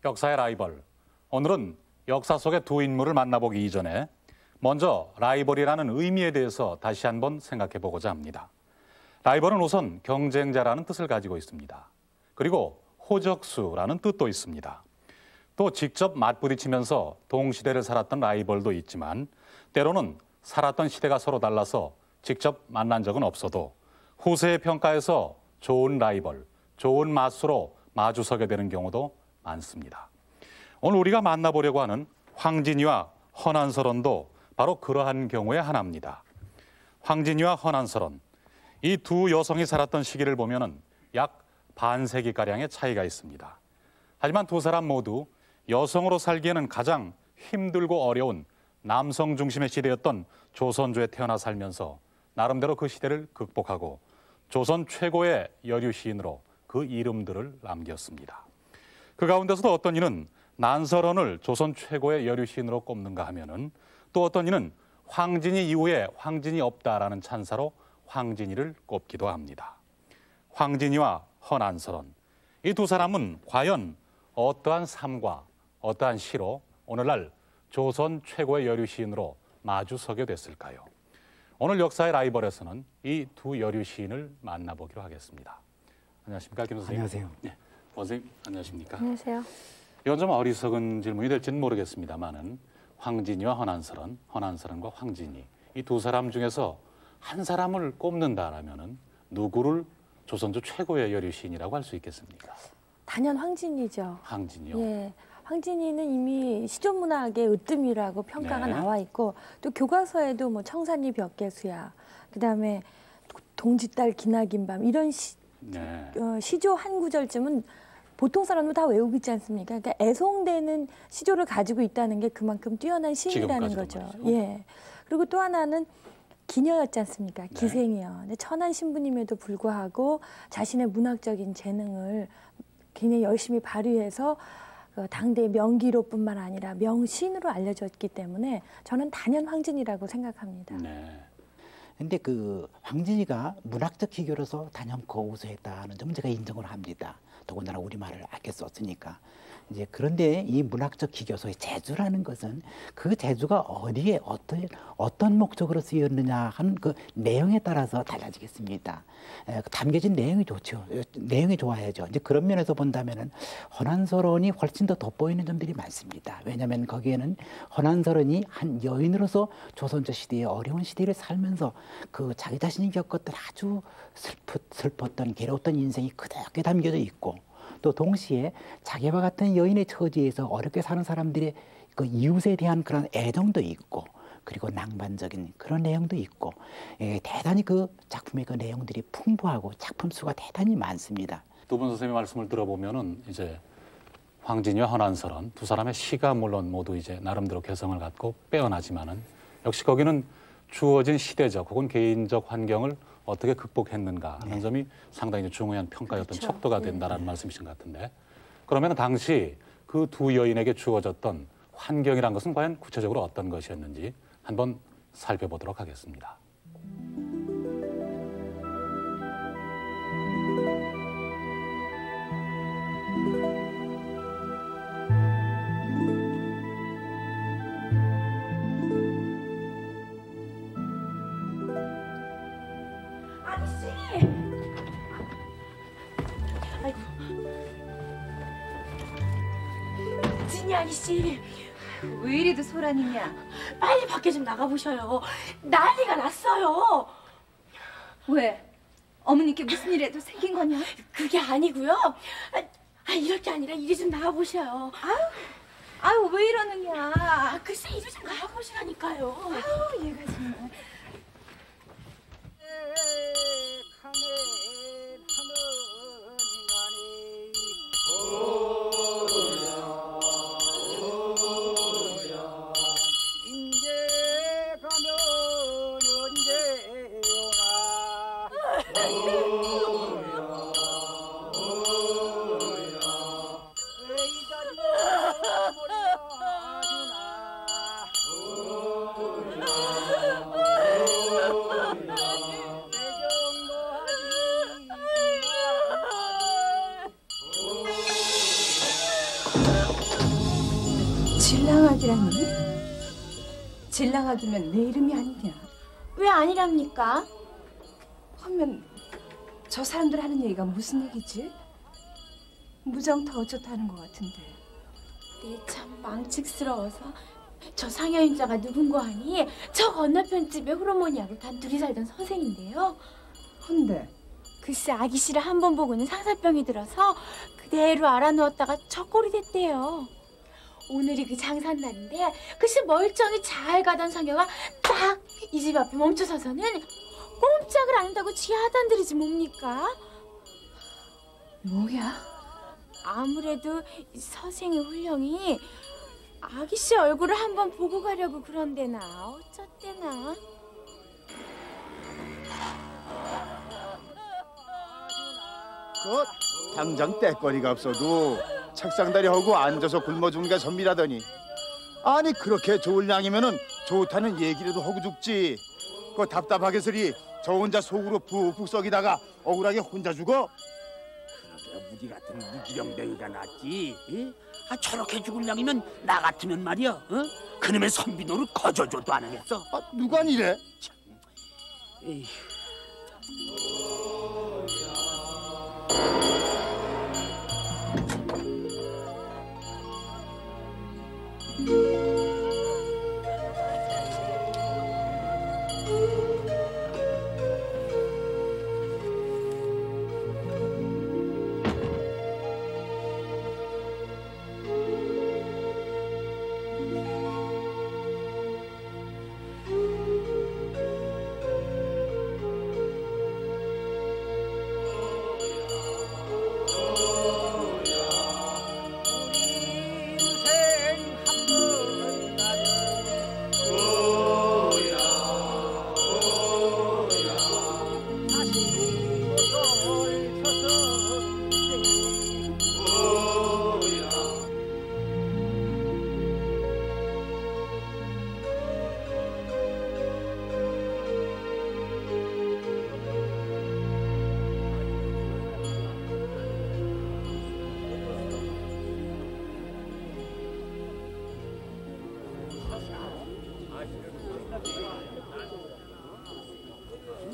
역사의 라이벌. 오늘은 역사 속의 두 인물을 만나보기 이전에 먼저 라이벌이라는 의미에 대해서 다시 한번 생각해 보고자 합니다. 라이벌은 우선 경쟁자라는 뜻을 가지고 있습니다. 그리고 호적수라는 뜻도 있습니다. 또 직접 맞부딪히면서 동시대를 살았던 라이벌도 있지만 때로는 살았던 시대가 서로 달라서 직접 만난 적은 없어도 후세의 평가에서 좋은 라이벌, 좋은 맞수로 마주서게 되는 경우도 많습니다. 오늘 우리가 만나보려고 하는 황진이와 헌안설원도 바로 그러한 경우의 하나입니다. 황진이와 헌안설원, 이 두 여성이 살았던 시기를 보면은 약 반세기가량의 차이가 있습니다. 하지만 두 사람 모두 여성으로 살기에는 가장 힘들고 어려운 남성 중심의 시대였던 조선조에 태어나 살면서 나름대로 그 시대를 극복하고 조선 최고의 여류 시인으로 그 이름들을 남겼습니다. 그 가운데서도 어떤 이는 난설원을 조선 최고의 여류 시인으로 꼽는가 하면은 또 어떤 이는 황진이 이후에 황진이 없다라는 찬사로 황진이를 꼽기도 합니다. 황진이와 헌안설원, 이 두 사람은 과연 어떠한 삶과 어떠한 시로 오늘날 조선 최고의 여류 시인으로 마주서게 됐을까요? 오늘 역사의 라이벌에서는 이 두 여류 시인을 만나보기로 하겠습니다. 안녕하십니까, 김 선생님. 안녕하세요. 네, 선생님 안녕하십니까. 안녕하세요. 이건 좀 어리석은 질문이 될지는 모르겠습니다만은 황진이와 헌안설원, 헌안설원과 황진이 이 두 사람 중에서 한 사람을 꼽는다라면은 누구를 조선조 최고의 여류 시인이라고 할 수 있겠습니까? 단연 황진이죠. 황진이요. 예, 황진이는 이미 시조문학의 으뜸이라고 평가가 네. 나와 있고 또 교과서에도 뭐 청산리 벽계수야, 그다음에 동지딸 기나긴 밤 이런 네. 시조 한 구절쯤은 보통 사람도 다 외우고 있지 않습니까? 그러니까 애송되는 시조를 가지고 있다는 게 그만큼 뛰어난 시인이라는 거죠. 말이죠. 예. 그리고 또 하나는 기녀였지 않습니까? 네. 기생이요. 근데 천한 신부님에도 불구하고 자신의 문학적인 재능을 굉장히 열심히 발휘해서 당대의 명기로뿐만 아니라 명시인으로 알려졌기 때문에 저는 단연 황진이라고 생각합니다. 네. 근데 그 황진이가 문학적 기교로서 단연코 우수했다는 점 제가 인정을 합니다. 더군다나 우리말을 알게 썼으니까. 이제 그런데 이 문학적 기교서의 재주라는 것은 그 재주가 어디에 어떤 목적으로 쓰였느냐 하는 그 내용에 따라서 달라지겠습니다. 담겨진 내용이 좋죠. 내용이 좋아야죠. 이제 그런 면에서 본다면은 헌안설원이 훨씬 더 돋보이는 점들이 많습니다. 왜냐하면 거기에는 헌안설원이 한 여인으로서 조선조 시대의 어려운 시대를 살면서 그 자기 자신이 겪었던 아주 슬펐던 괴로웠던 인생이 그대로 담겨져 있고, 또 동시에 자기와 같은 여인의 처지에서 어렵게 사는 사람들의 그 이웃에 대한 그런 애정도 있고, 그리고 낭만적인 그런 내용도 있고, 대단히 그 작품의 그 내용들이 풍부하고 작품 수가 대단히 많습니다. 두 분 선생님의 말씀을 들어보면은 이제 황진이와 헌안설원 두 사람의 시가 물론 모두 이제 나름대로 개성을 갖고 빼어나지만은 역시 거기는 주어진 시대적 혹은 개인적 환경을 어떻게 극복했는가 하는 점이 상당히 중요한 평가의 어떤 척도가 된다라는 말씀이신 것 같은데, 그러면 당시 그 두 여인에게 주어졌던 환경이란 것은 과연 구체적으로 어떤 것이었는지 한번 살펴보도록 하겠습니다. 진이 아저씨, 왜 이리도 소란이냐? 빨리 밖에 좀 나가보셔요. 난리가 났어요. 왜? 어머니께 무슨 일이라도 생긴 거냐? 그게 아니고요. 이럴 게 아니라 이리 좀 나가보셔요. 아유, 왜 이러느냐? 글쎄 이리 좀 나가보시라니까요. 아유, 얘가 정말. 진랑아기라니? 진랑아기면 내 이름이 아니냐? 왜 아니랍니까? 하면 저 사람들 하는 얘기가 무슨 얘기지? 무정타 어쩌다 하는 것 같은데. 네, 참 망측스러워서. 저 상여인자가 누군고 하니 저 건너편 집에 호르몬이하고 단둘이 살던 선생인데요. 근데 글쎄 아기 씨를 한 번 보고는 상사병이 들어서 그대로 알아누웠다가 저 꼴이 됐대요. 오늘이 그 장산날인데 글쎄 멀쩡히 잘 가던 상여가 딱 이 집 앞에 멈춰서서는 꼼짝을 안 한다고 쥐 하단들이지 뭡니까? 뭐야? 아무래도 이 서생의 훈령이 아기 씨 얼굴을 한번 보고 가려고 그런데나 어쩌대나. 당장 때거리가 없어도 책상다리 하고 앉아서 굶어 죽는 게 선비라더니, 아니 그렇게 좋을 양이면은 좋다는 얘기라도 하고 죽지. 그 답답하게 서리 저 혼자 속으로 푹푹 썩이다가 억울하게 혼자 죽어? 그러게 우리 같은 무기력뱅이가 낫지. 예? 저렇게 죽을 양이면 나 같으면 말이야. 그놈의 선비 노릇 거저줘도 안 하겠어. 누가 이래? 에휴.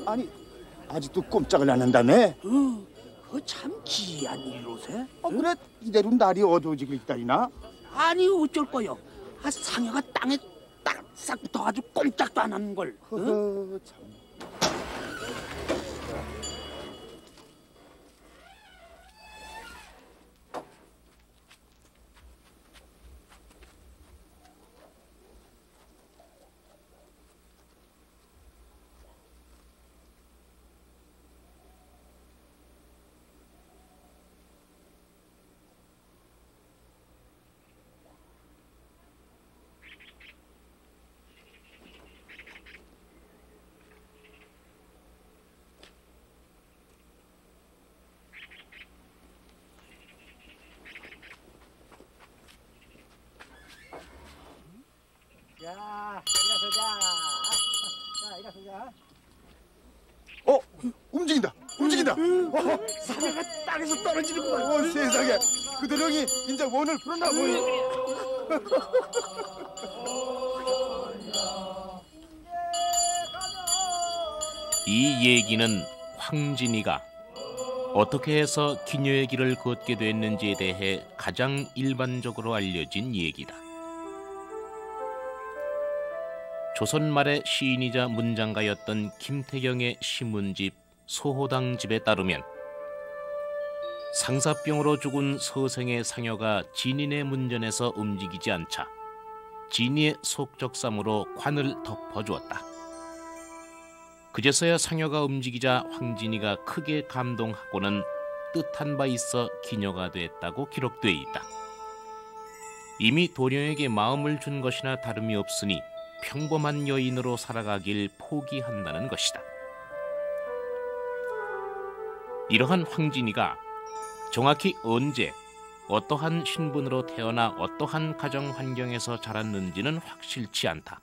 아니 아직도 꼼짝을 안 한다며? 그거 참 기이한 일로세. 그래 이대로 날이 어두워지길 기다리나? 아니 어쩔 거요. 상여가 땅에 싹 붙어가지고 꼼짝도 안 하는 걸. 허허, 참. 자, 일어서자. 움직인다. 움직인다. 사내가 땅에서 떨어지는구만. 세상에. 그들 형이 이제 원을 풀었나 보여. 이 얘기는 황진이가 어떻게 해서 기녀의 길을 걷게 됐는지에 대해 가장 일반적으로 알려진 얘기다. 조선 말의 시인이자 문장가였던 김태경의 시문집 소호당집에 따르면 상사병으로 죽은 서생의 상여가 진인의 문전에서 움직이지 않자 진이의 속적삼으로 관을 덮어주었다. 그제서야 상여가 움직이자 황진이가 크게 감동하고는 뜻한 바 있어 기녀가 됐다고 기록되어 있다. 이미 도령에게 마음을 준 것이나 다름이 없으니 평범한 여인으로 살아가길 포기한다는 것이다. 이러한 황진이가 정확히 언제 어떠한 신분으로 태어나 어떠한 가정 환경에서 자랐는지는 확실치 않다.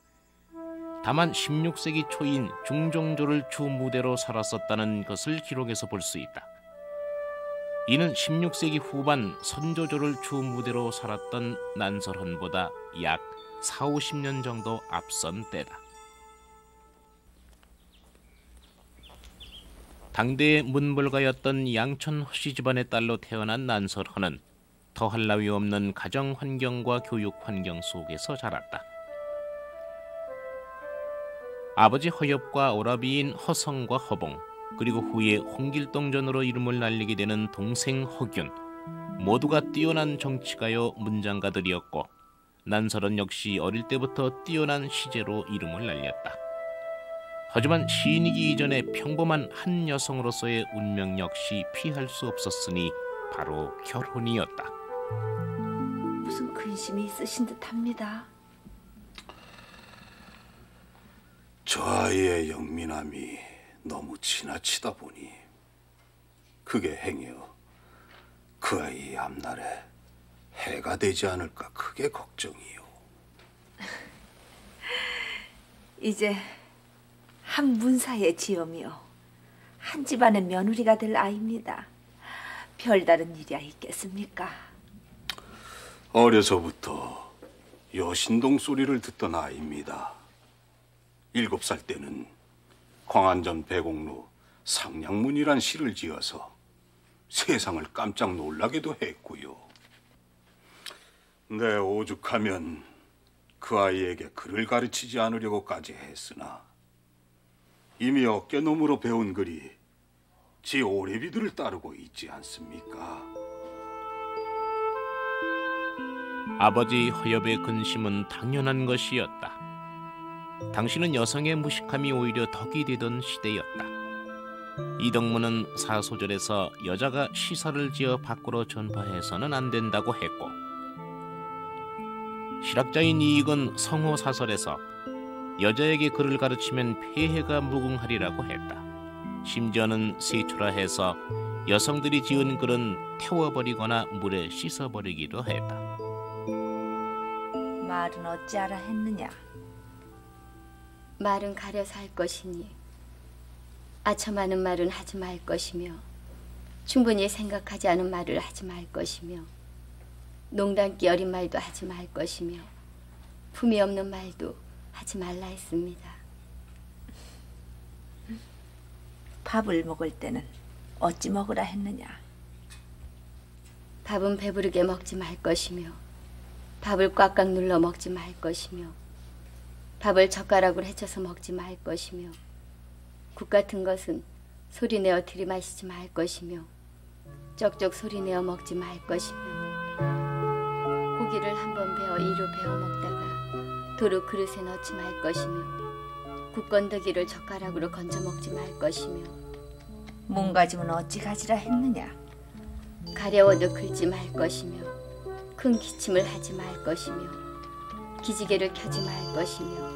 다만 16세기 초인 중종조를 주무대로 살았었다는 것을 기록에서 볼 수 있다. 이는 16세기 후반 선조조를 주무대로 살았던 난설헌보다 약 40-50년 정도 앞선 때다. 당대의 문벌가였던 양천 허씨 집안의 딸로 태어난 난설헌은 더할 나위 없는 가정 환경과 교육 환경 속에서 자랐다. 아버지 허엽과 오라비인 허성과 허봉, 그리고 후에 홍길동전으로 이름을 날리게 되는 동생 허균, 모두가 뛰어난 정치가요 문장가들이었고 난설헌 역시 어릴 때부터 뛰어난 시제로 이름을 날렸다. 하지만 시인이기 이전에 평범한 한 여성으로서의 운명 역시 피할 수 없었으니 바로 결혼이었다. 무슨 근심이 있으신 듯합니다. 저 아이의 영민함이 너무 지나치다 보니 그게 행여 그 아이의 앞날에 해가 되지 않을까 크게 걱정이요. 이제 한 문사의 지엄이요, 한 집안의 며느리가 될 아이입니다. 별다른 일이야 있겠습니까? 어려서부터 여신동 소리를 듣던 아이입니다. 7살 때는 광안전 배공로 상냥문이란 시를 지어서 세상을 깜짝 놀라게도 했고요. 내 오죽하면 그 아이에게 글을 가르치지 않으려고까지 했으나 이미 어깨너머로 배운 글이 지 오래비들을 따르고 있지 않습니까? 아버지 허엽의 근심은 당연한 것이었다. 당시는 여성의 무식함이 오히려 덕이 되던 시대였다. 이덕무는 사소절에서 여자가 시사를 지어 밖으로 전파해서는 안 된다고 했고, 실학자인 이익은 성호사설에서 여자에게 글을 가르치면 폐해가 무궁하리라고 했다. 심지어는 세출하해서 여성들이 지은 글은 태워버리거나 물에 씻어버리기도 했다. 말은 어찌하라 했느냐? 말은 가려서 할 것이니 아첨하는 말은 하지 말 것이며 충분히 생각하지 않은 말을 하지 말 것이며 농담기 어린 말도 하지 말 것이며 품이 없는 말도 하지 말라 했습니다. 밥을 먹을 때는 어찌 먹으라 했느냐? 밥은 배부르게 먹지 말 것이며 밥을 꽉꽉 눌러 먹지 말 것이며 밥을 젓가락으로 헤쳐서 먹지 말 것이며 국 같은 것은 소리내어 들이마시지 말 것이며 쩍쩍 소리내어 먹지 말 것이며 고기를 한번 베어 이로 베어 먹다가 도로 그릇에 넣지 말 것이며 국건더기를 젓가락으로 건져 먹지 말 것이며 몸 가짐은 어찌 가지라 했느냐? 가려워도 긁지 말 것이며 큰 기침을 하지 말 것이며 기지개를 켜지 말 것이며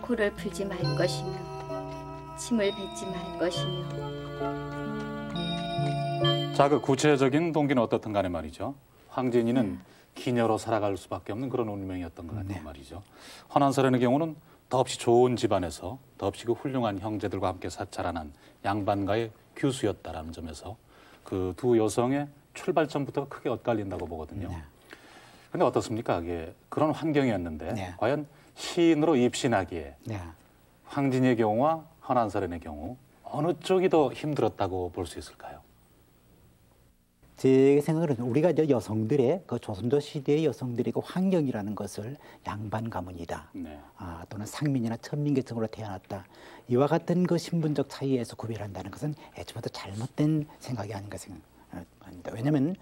코를 풀지 말 것이며 침을 뱉지 말 것이며. 자, 그 구체적인 동기는 어떻든 간에 말이죠. 황진이는 기녀로 살아갈 수밖에 없는 그런 운명이었던 것 같아요. 말이죠. 헌한설의 경우는 더없이 좋은 집안에서 더없이 그 훌륭한 형제들과 함께 자라난 양반가의 규수였다라는 점에서 그 두 여성의 출발점부터 크게 엇갈린다고 보거든요. 그런데 어떻습니까? 이게 그런 환경이었는데 과연 시인으로 입신하기에 황진이의 경우와 헌한설의 경우 어느 쪽이 더 힘들었다고 볼 수 있을까요? 제 생각은 우리가 여성들의 그 조선조 시대의 여성들의 그 환경이라는 것을 양반 가문이다, 또는 상민이나 천민계층으로 태어났다, 이와 같은 그 신분적 차이에서 구별한다는 것은 애초부터 잘못된 생각이 아닌가 생각합니다. 왜냐하면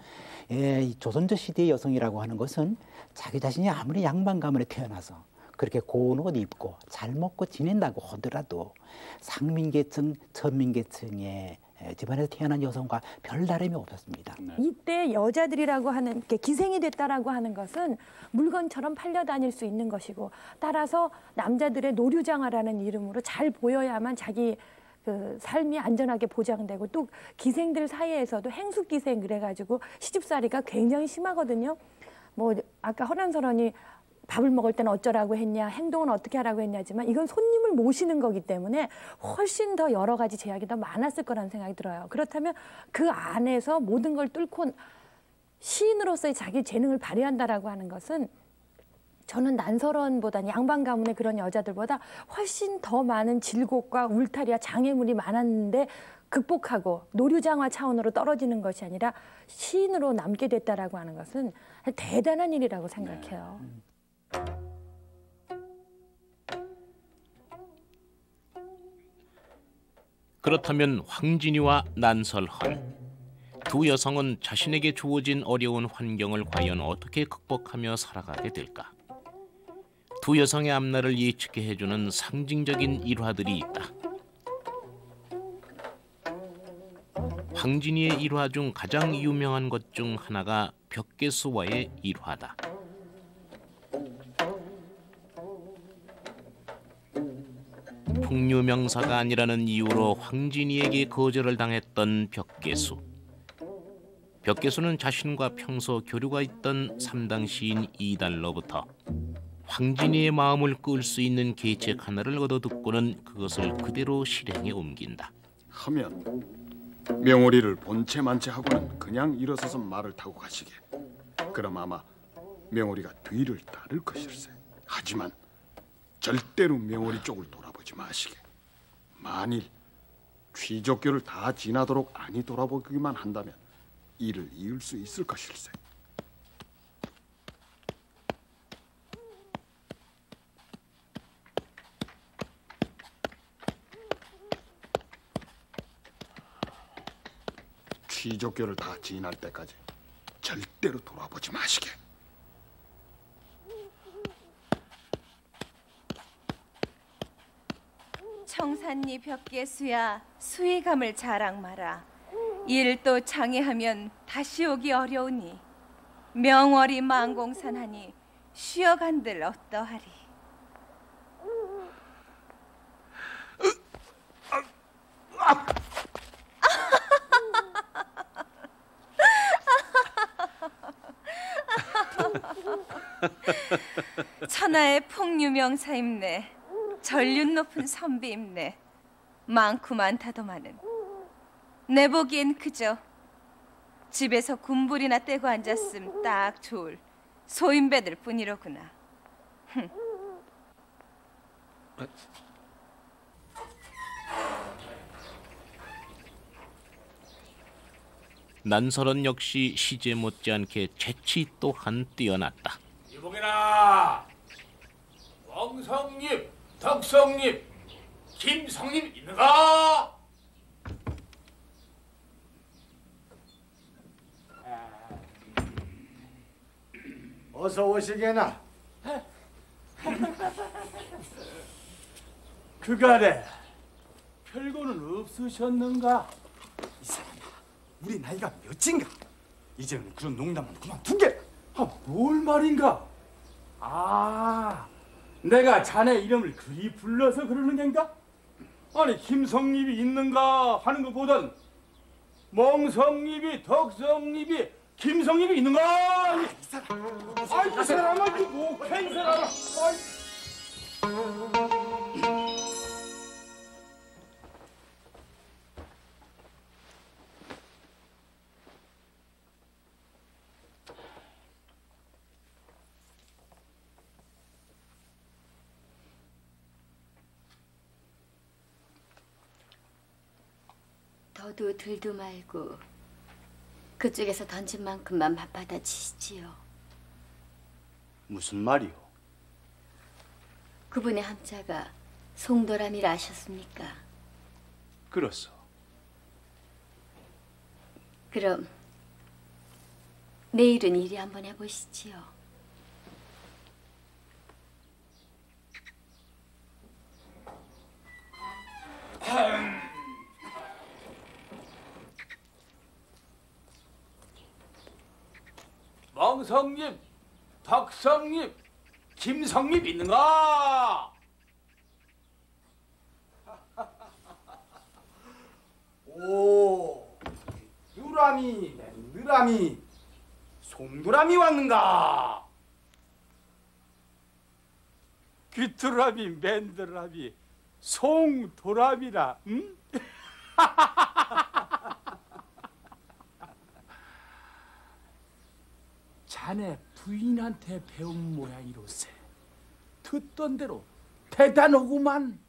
이 조선조 시대의 여성이라고 하는 것은 자기 자신이 아무리 양반 가문에 태어나서 그렇게 고운 옷 입고 잘 먹고 지낸다고 하더라도 상민계층, 천민계층의 집안에서 태어난 여성과 별 다름이 없었습니다. 이때 여자들이라고 하는 게 기생이 됐다라고 하는 것은 물건처럼 팔려 다닐 수 있는 것이고, 따라서 남자들의 노류장화라는 이름으로 잘 보여야만 자기 그 삶이 안전하게 보장되고, 또 기생들 사이에서도 행숙기생 그래가지고 시집살이가 굉장히 심하거든요. 뭐 아까 헌한설원이 밥을 먹을 때는 어쩌라고 했냐, 행동은 어떻게 하라고 했냐지만 이건 손님을 모시는 거기 때문에 훨씬 더 여러 가지 제약이 더 많았을 거라는 생각이 들어요. 그렇다면 그 안에서 모든 걸 뚫고 시인으로서의 자기 재능을 발휘한다라고 하는 것은 저는 난설원보다는 양반 가문의 그런 여자들보다 훨씬 더 많은 질곡과 울타리와 장애물이 많았는데 극복하고 노류장화 차원으로 떨어지는 것이 아니라 시인으로 남게 됐다라고 하는 것은 대단한 일이라고 생각해요. 그렇다면 황진이와 난설헌 두 여성은 자신에게 주어진 어려운 환경을 과연 어떻게 극복하며 살아가게 될까? 두 여성의 앞날을 예측해 해주는 상징적인 일화들이 있다. 황진이의 일화 중 가장 유명한 것 중 하나가 벽계수와의 일화다. 풍류명사가 아니라는 이유로 황진이에게 거절을 당했던 벽계수. 벽계수는 자신과 평소 교류가 있던 삼당 시인 이달로부터 황진이의 마음을 끌 수 있는 계책 하나를 얻어듣고는 그것을 그대로 실행에 옮긴다. 하면 명오리를 본체 만체 하고는 그냥 일어서서 말을 타고 가시게. 그럼 아마 명오리가 뒤를 따를 것일세. 하지만 절대로 명오리 쪽을 돌아보지 마시게. 만일 취족교를 다 지나도록 아니 돌아보기만 한다면 이를 이을 수 있을 것일세. 취족교를 다 지날 때까지 절대로 돌아보지 마시게. 청산리 벽계수야, 수의감을 자랑 마라. 일도 장애하면 다시 오기 어려우니 명월이 만공산하니 쉬어간들 어떠하리. 천하의 풍류명사입네. 전륜 높은 선비입네. 많고 많다도마는 내 보기엔 그저 집에서 군불이나 떼고 앉았음 딱 좋을 소인배들 뿐이로구나. 난설원 역시 시제 못지않게 재치 또한 뛰어났다. 이보게나 왕성님, 덕성님, 김성님 있는가? 어서 오시게나. 그간에 별거는 없으셨는가? 이 사람아, 우리 나이가 몇인가? 이제는 그런 농담은 그만두게. 뭘 말인가? 내가 자네 이름을 그리 불러서 그러는 겐가? 아니, 김성립이 있는가 하는 것보단 멍성립이, 덕성립이, 김성립이 있는가? 이 사람. 이 사람은 목해 이 사람. 더도 들도 말고 그쪽에서 던진 만큼만 받아치시지요. 무슨 말이오? 그분의 함자가 송도람이라 아셨습니까? 그렇소. 그럼 내일은 이리 한번 해보시지요. 멍성님, 덕성님, 김성님 있는가? 오, 유람이, 느람이, 송도람이 왔는가? 귀뚜라미, 맨드라미, 송도람이라, 응? 자네 부인한테 배운 모양이로세. 듣던 대로 대단하구만.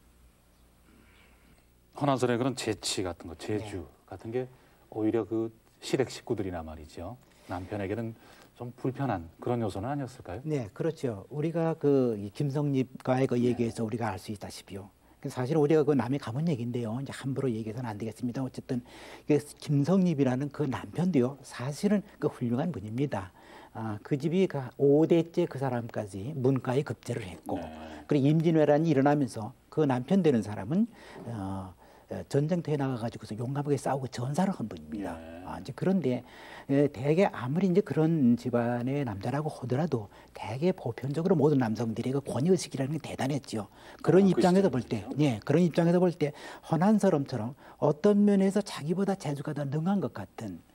헌한설의 그런 재치 같은 거, 재주 같은 게 오히려 그 시댁 식구들이나 말이죠. 남편에게는 좀 불편한 그런 요소는 아니었을까요? 네, 그렇죠. 우리가 그 김성립과의 그 얘기에서 우리가 알 수 있다시피요. 사실 우리가 그 남의 가문 얘기인데요. 이제 함부로 얘기해서는 안 되겠습니다. 어쨌든 김성립이라는 그 남편도요. 사실은 그 훌륭한 분입니다. 그 집이 5대째 그 사람까지 문과에 급제를 했고, 그리고 임진왜란이 일어나면서 그 남편 되는 사람은 전쟁터에 나가가지고서 용감하게 싸우고 전사를 한 분입니다. 이제 그런데 대개 아무리 이제 그런 집안의 남자라고 하더라도 대개 보편적으로 모든 남성들이 그 권위의식이라는 게 대단했죠. 그런 입장에서 볼 때, 그런 입장에서 볼 때 헌한서름처럼 어떤 면에서 자기보다 재주가 더 능한 것 같은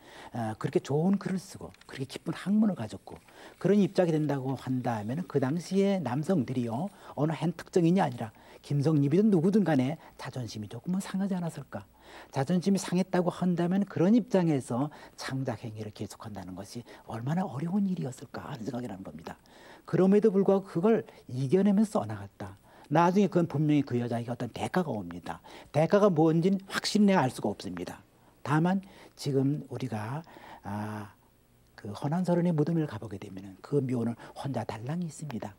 그렇게 좋은 글을 쓰고 그렇게 깊은 학문을 가졌고 그런 입장이 된다고 한다면 그 당시에 남성들이요 어느 한 특정인이 아니라 김성립이든 누구든 간에 자존심이 조금은 상하지 않았을까. 자존심이 상했다고 한다면 그런 입장에서 창작 행위를 계속한다는 것이 얼마나 어려운 일이었을까 하는 생각이 나는 겁니다. 그럼에도 불구하고 그걸 이겨내면서 써나갔다. 나중에 그건 분명히 그 여자에게 어떤 대가가 옵니다. 대가가 뭔지는 확실히 내가 알 수가 없습니다. 다만 지금 우리가 그 헌한서른의 무덤을 가보게 되면 그 묘는 혼자 달랑이 있습니다.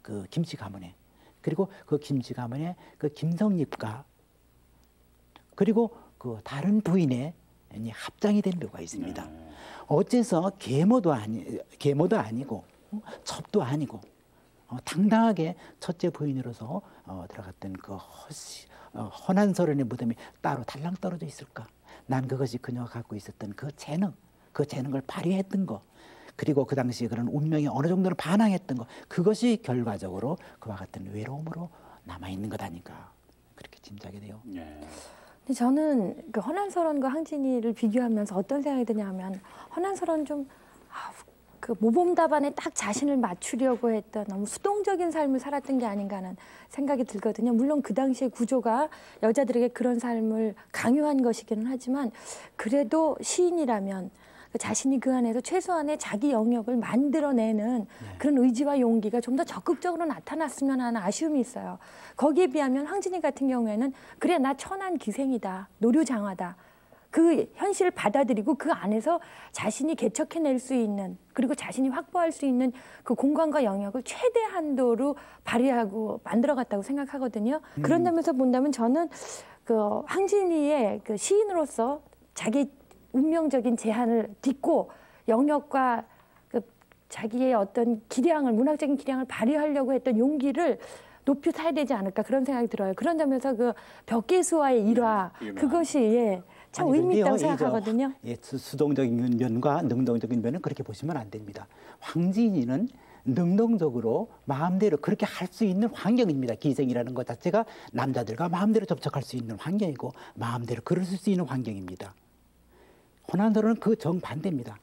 그 김씨 가문에. 그리고 그 김씨 가문에 그 김성립과 그리고 그 다른 부인의 합장이 된 묘가 있습니다. 어째서 계모도 아니고 첩도 아니고 당당하게 첫째 부인으로서 들어갔던 그 헌한서른의 무덤이 따로 달랑 떨어져 있을까? 난 그것이 그녀가 갖고 있었던 그 재능을 발휘했던 거, 그리고 그 당시에 그런 운명에 어느 정도는 반항했던 거, 그것이 결과적으로 그와 같은 외로움으로 남아있는 것 아닌가 그렇게 짐작이 돼요. 근데 저는 그 헌한서른과 항진이를 비교하면서 어떤 생각이 드냐면 헌한서른 좀 그 모범 답안에 딱 자신을 맞추려고 했던 너무 수동적인 삶을 살았던 게 아닌가 하는 생각이 들거든요. 물론 그 당시의 구조가 여자들에게 그런 삶을 강요한 것이기는 하지만 그래도 시인이라면 자신이 그 안에서 최소한의 자기 영역을 만들어내는 그런 의지와 용기가 좀 더 적극적으로 나타났으면 하는 아쉬움이 있어요. 거기에 비하면 황진이 같은 경우에는 그래 나 천한 기생이다. 노류장화다. 그 현실을 받아들이고 그 안에서 자신이 개척해낼 수 있는 그리고 자신이 확보할 수 있는 그 공간과 영역을 최대 한도로 발휘하고 만들어갔다고 생각하거든요. 그런 점에서 본다면 저는 그 황진이의 그 시인으로서 자기 운명적인 제한을 딛고 영역과 그 자기의 어떤 기량을 문학적인 기량을 발휘하려고 했던 용기를 높이 사야 되지 않을까 그런 생각이 들어요. 그런 점에서 그 벽계수와의 일화 그것이 참 의미 있다고 생각하거든요. 수동적인 면과 능동적인 면은 그렇게 보시면 안 됩니다. 황진이는 능동적으로 마음대로 그렇게 할 수 있는 환경입니다. 기생이라는 것 자체가 남자들과 마음대로 접촉할 수 있는 환경이고 마음대로 글을 쓸 수 있는 환경입니다. 헌한서른은 그 정반대입니다.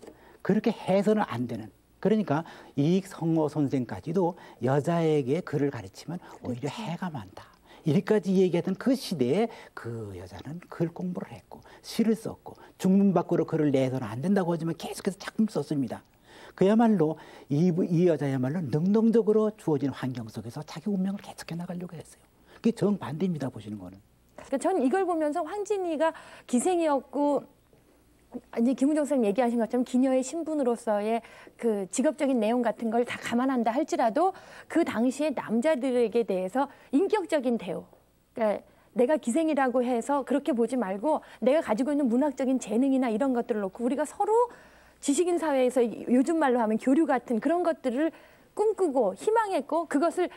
그렇게 해서는 안 되는. 그러니까 이성호 선생까지도 여자에게 글을 가르치면 오히려 해가 많다. 이렇게까지 얘기하던 그 시대에 그 여자는 글 공부를 했고 시를 썼고 중문 밖으로 글을 내서는 안 된다고 하지만 계속해서 작품 썼습니다. 그야말로 이 여자야말로 능동적으로 주어진 환경 속에서 자기 운명을 개척해 나가려고 했어요. 그게 정반대입니다. 보시는 거는. 그러니까 저는 이걸 보면서 황진이가 기생이었고 이제 김은정 선생님 얘기하신 것처럼 기녀의 신분으로서의 그 직업적인 내용 같은 걸 다 감안한다 할지라도 그 당시에 남자들에게 대해서 인격적인 대우, 그러니까 내가 기생이라고 해서 그렇게 보지 말고 내가 가지고 있는 문학적인 재능이나 이런 것들을 놓고 우리가 서로 지식인 사회에서 요즘 말로 하면 교류 같은 그런 것들을 꿈꾸고 희망했고 그것을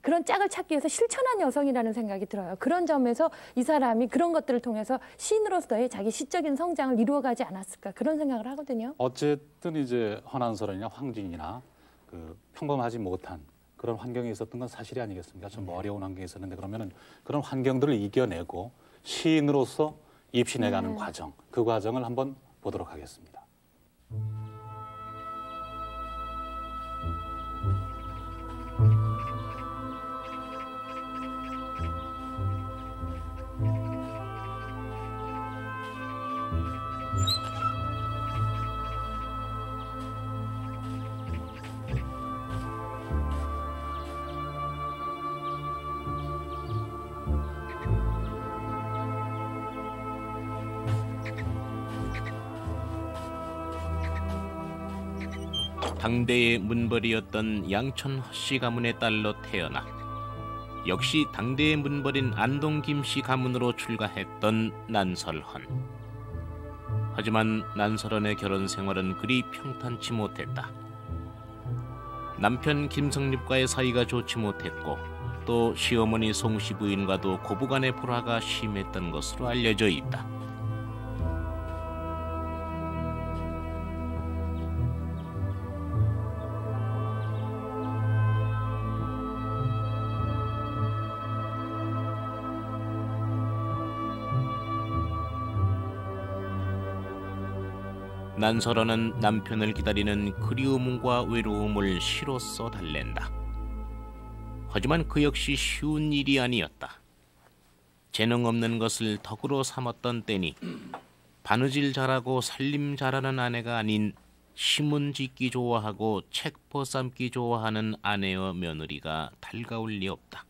그런 짝을 찾기 위해서 실천한 여성이라는 생각이 들어요. 그런 점에서 이 사람이 그런 것들을 통해서 시인으로서의 자기 시적인 성장을 이루어가지 않았을까 그런 생각을 하거든요. 어쨌든 이제 허난설원이나 황진이나 그 평범하지 못한 그런 환경에 있었던 건 사실이 아니겠습니까? 좀 어려운 환경에 있었는데 그러면은 그런 환경들을 이겨내고 시인으로서 입신해가는 과정, 그 과정을 한번 보도록 하겠습니다. 당대의 문벌이었던 양천 허씨 가문의 딸로 태어나 역시 당대의 문벌인 안동 김씨 가문으로 출가했던 난설헌. 하지만 난설헌의 결혼 생활은 그리 평탄치 못했다. 남편 김성립과의 사이가 좋지 못했고 또 시어머니 송씨 부인과도 고부간의 불화가 심했던 것으로 알려져 있다. 난설헌은 남편을 기다리는 그리움과 외로움을 시로써 달랜다. 하지만 그 역시 쉬운 일이 아니었다. 재능 없는 것을 덕으로 삼았던 때니 바느질 잘하고 살림 잘하는 아내가 아닌 시문 짓기 좋아하고 책포 삶기 좋아하는 아내와 며느리가 달가울 리 없다.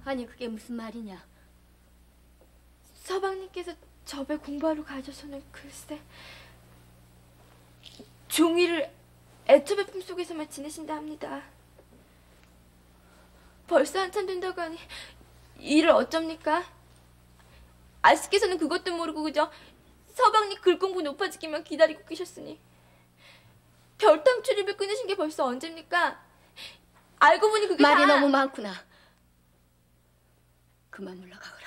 아니 그게 무슨 말이냐? 서방님께서 저배 공부하러 가셔서는 글쎄 종이를 애초배 품속에서만 지내신다 합니다. 벌써 한참 된다고 하니 일을 어쩝니까? 아씨께서는 그것도 모르고 그저 서방님 글공부 높아지기만 기다리고 계셨으니 별탕 출입을 끊으신 게 벌써 언제입니까? 알고 보니 그게 말이 다... 너무 많구나. 그만 물러가거라.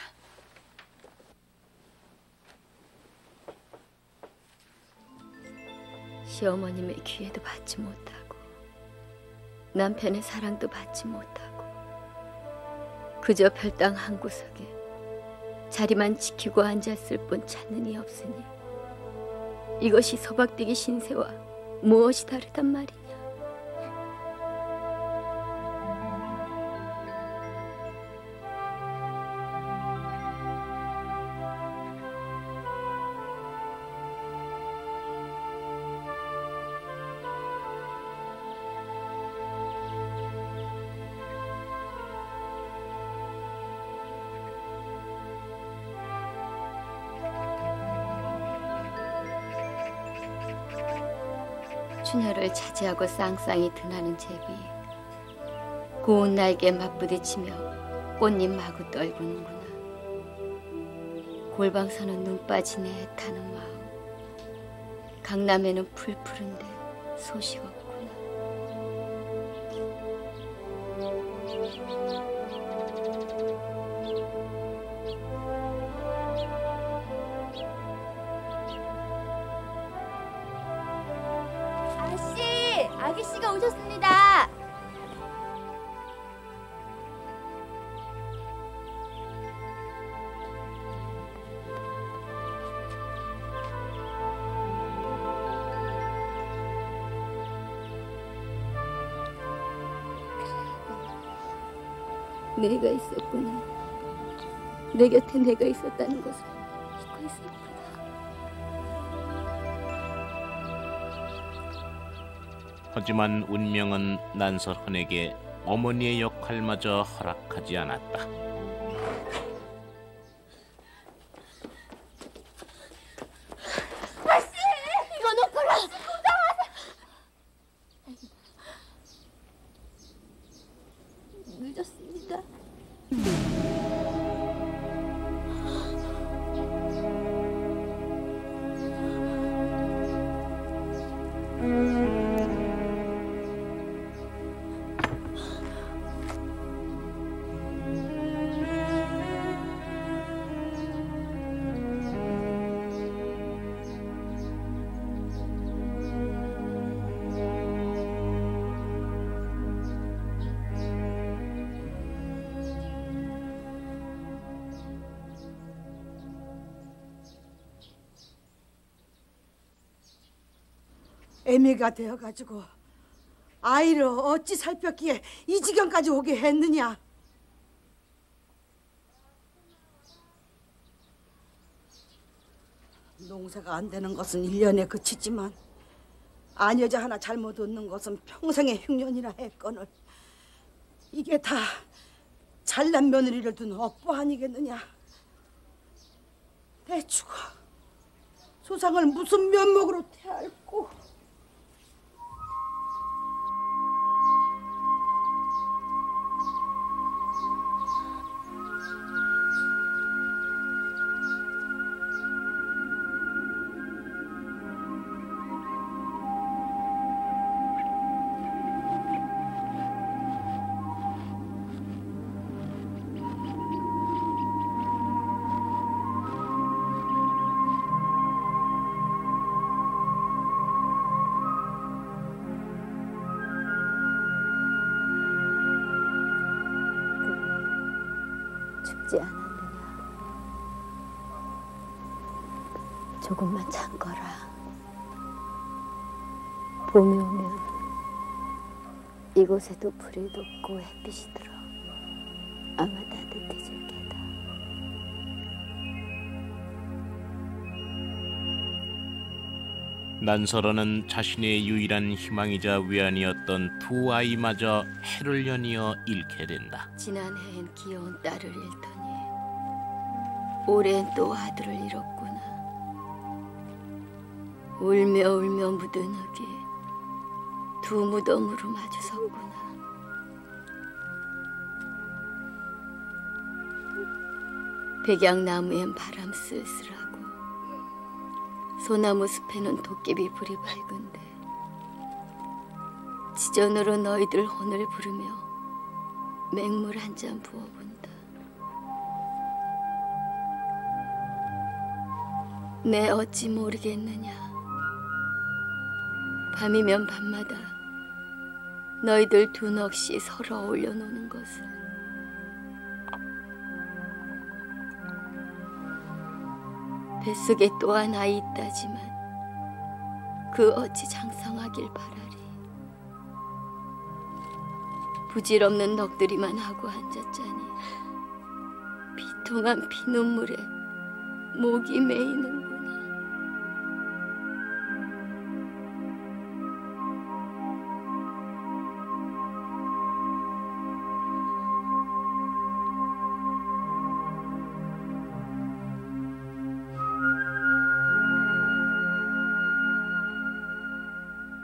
시어머님의 기회도 받지 못하고 남편의 사랑도 받지 못하고 그저 별당 한 구석에 자리만 지키고 앉았을 뿐 찾는 이 없으니 이것이 소박되기 신세와 무엇이 다르단 말이냐. 춘혈을 차지하고 쌍쌍이 드나는 제비 고운 날개에 맞부딪히며 꽃잎 마구 떨구는구나. 골방서는 눈 빠진 애타는 마음 강남에는 풀 푸른데 소식 없구나. 아기씨가 오셨습니다. 내가 있었구나. 내 곁에 내가 있었다는 것을 잊고 있었구나. 하지만 운명은 난설헌에게 어머니의 역할마저 허락하지 않았다. 아씨! 이거 놓거라! 늦었습니다. 애미가 되어가지고 아이를 어찌 살폈기에 이 지경까지 오게 했느냐. 농사가 안 되는 것은 1년에 그치지만 아녀자 하나 잘못 얻는 것은 평생의 흉년이라 했거늘 이게 다 잘난 며느리를 둔 업보 아니겠느냐. 내 죽어 소상을 무슨 면목으로 태할꼬. 죽지 않았느냐. 조금만 참거라. 봄이 오면 이곳에도 불이 돋고 햇빛이 들어 아마 따뜻해질 게다. 난설헌은 자신의 유일한 희망이자 위안이었던 두 아이마저 해를 연이어 잃게 된다. 지난해엔 귀여운 딸을 잃더니 올해엔 또 아들을 잃었구나. 울며 울며 묻은 흙이 두 무덤으로 마주섰구나. 백양나무엔 바람 쓸쓸하고 소나무 숲에는 도깨비 불이 밝은데 지전으로 너희들 혼을 부르며 맹물 한 잔 부어본다. 내 어찌 모르겠느냐. 밤이면 밤마다 너희들 두 넋이 서로 어울려 노는 것을. 뱃속에 또한 아이 있다지만 그 어찌 장성하길 바라리. 부질없는 넋들이만 하고 앉았자니 비통한 피눈물에 목이 메이는구나.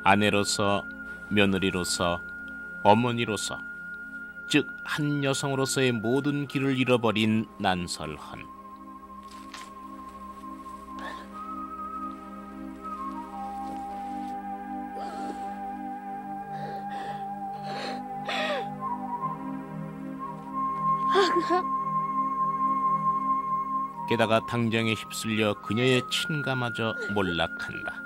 아내로서, 며느리로서, 어머니로서, 즉 한 여성으로서의 모든 길을 잃어버린 난설헌. 게다가 당장에 휩쓸려 그녀의 친가마저 몰락한다.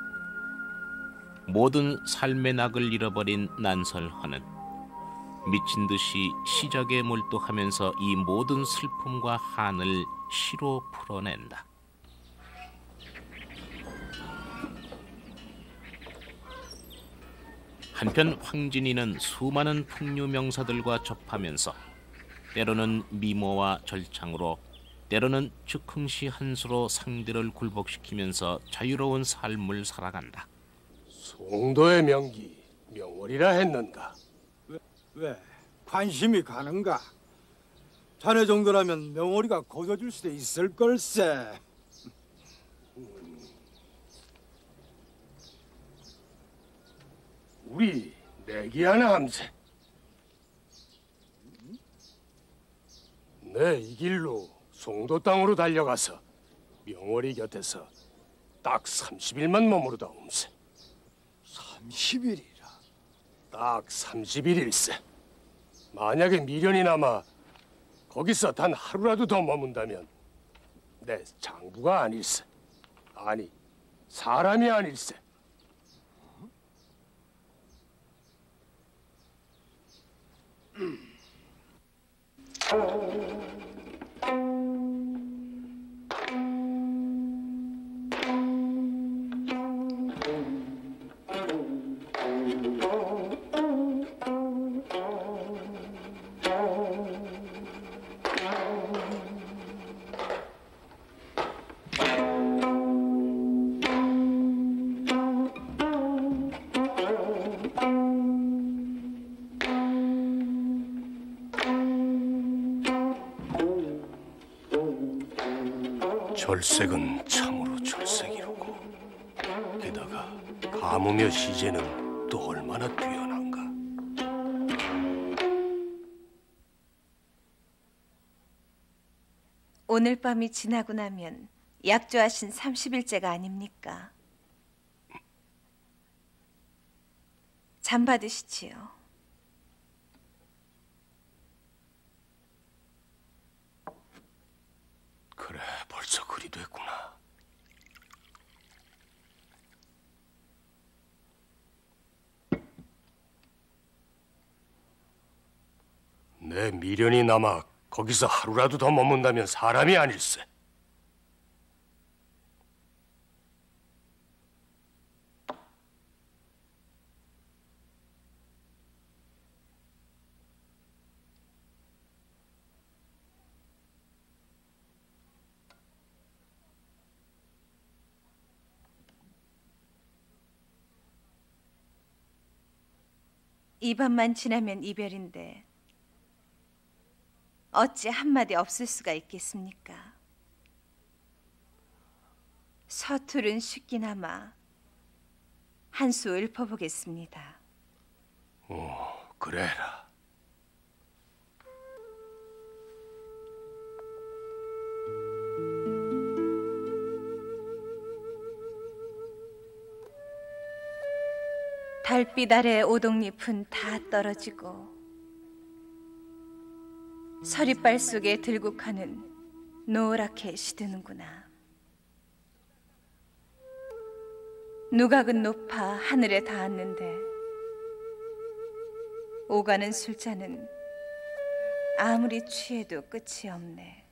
모든 삶의 낙을 잃어버린 난설화는 미친 듯이 시작에 몰두하면서 이 모든 슬픔과 한을 시로 풀어낸다. 한편 황진이는 수많은 풍류 명사들과 접하면서 때로는 미모와 절창으로, 때로는 즉흥시 한 수로 상대를 굴복시키면서 자유로운 삶을 살아간다. 송도의 명기 명월이라 했는가? 왜? 관심이 가는가? 자네 정도라면 명월이가 거둬줄 수도 있을 걸세. 우리 내기 하나 함세. 내 이 길로 송도 땅으로 달려가서 명월이 곁에서 딱 30일만 머무르다 옴세. 30일이라? 딱 30일일세. 만약에 미련이 남아 거기서 단 하루라도 더 머문다면 내 장부가 아닐세. 아니, 사람이 아닐세. 절색은 참으로 절색이로고 게다가 가무며 시제는 또 얼마나 뛰어난가. 오늘 밤이 지나고 나면 약조하신 30일째가 아닙니까? 잠 받으시지요. 그래, 벌써 그리 됐구나. 내 미련이 남아 거기서 하루라도 더 머문다면 사람이 아닐세. 이 밤만 지나면 이별인데 어찌 한마디 없을 수가 있겠습니까? 서툴은 쉽기나마 한 수 읊어보겠습니다. 그래라. 달빛 아래 오동잎은 다 떨어지고 서리빨 속에 들국화는 노랗게 시드는구나. 누각은 높아 하늘에 닿았는데 오가는 술잔은 아무리 취해도 끝이 없네.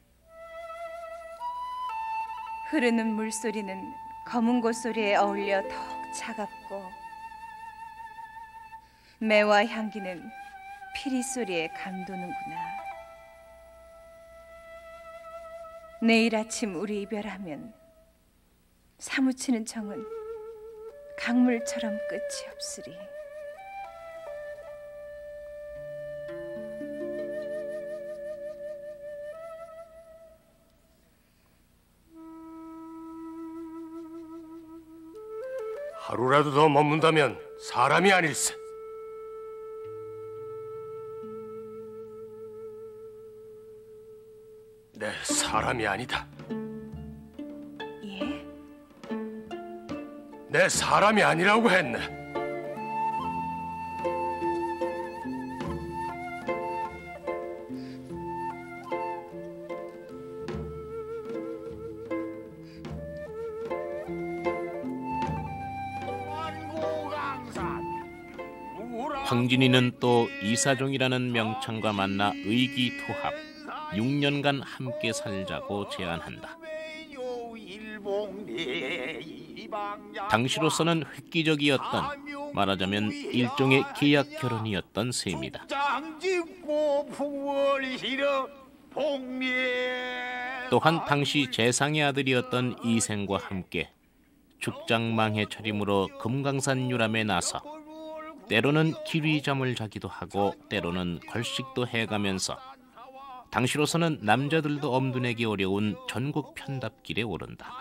흐르는 물소리는 검은 고소리에 어울려 더욱 차갑고 매와 향기는 피리 소리에 감도는구나. 내일 아침 우리 이별하면 사무치는 정은 강물처럼 끝이 없으리. 하루라도 더 머문다면 사람이 아닐세. 내 사람이 아니다. 예? 내 사람이 아니라고 했네. 원고가 황진이는 또 이사종이라는 명창과 만나 의기투합, 6년간 함께 살자고 제안한다. 당시로서는 획기적이었던, 말하자면 일종의 계약 결혼이었던 셈이다. 또한 당시 재상의 아들이었던 이생과 함께 축장망해 차림으로 금강산 유람에 나서 때로는 기리잠을 자기도 하고 때로는 걸식도 해가면서 당시로서는 남자들도 엄두내기 어려운 전국 편답길에 오른다.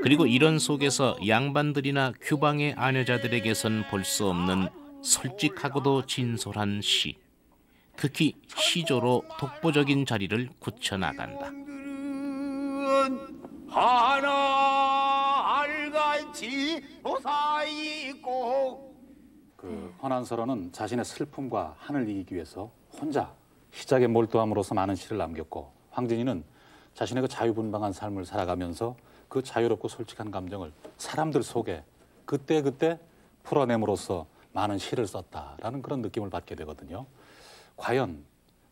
그리고 이런 속에서 양반들이나 규방의 아내자들에게선 볼 수 없는 솔직하고도 진솔한 시, 특히 시조로 독보적인 자리를 굳혀나간다. 하나 알같이 도사이고. 그 헌안설원은 자신의 슬픔과 한을 이기기 위해서 혼자 시작에 몰두함으로써 많은 시를 남겼고, 황진이는 자신의 그 자유분방한 삶을 살아가면서 그 자유롭고 솔직한 감정을 사람들 속에 그때그때 풀어냄으로써 많은 시를 썼다라는 그런 느낌을 받게 되거든요. 과연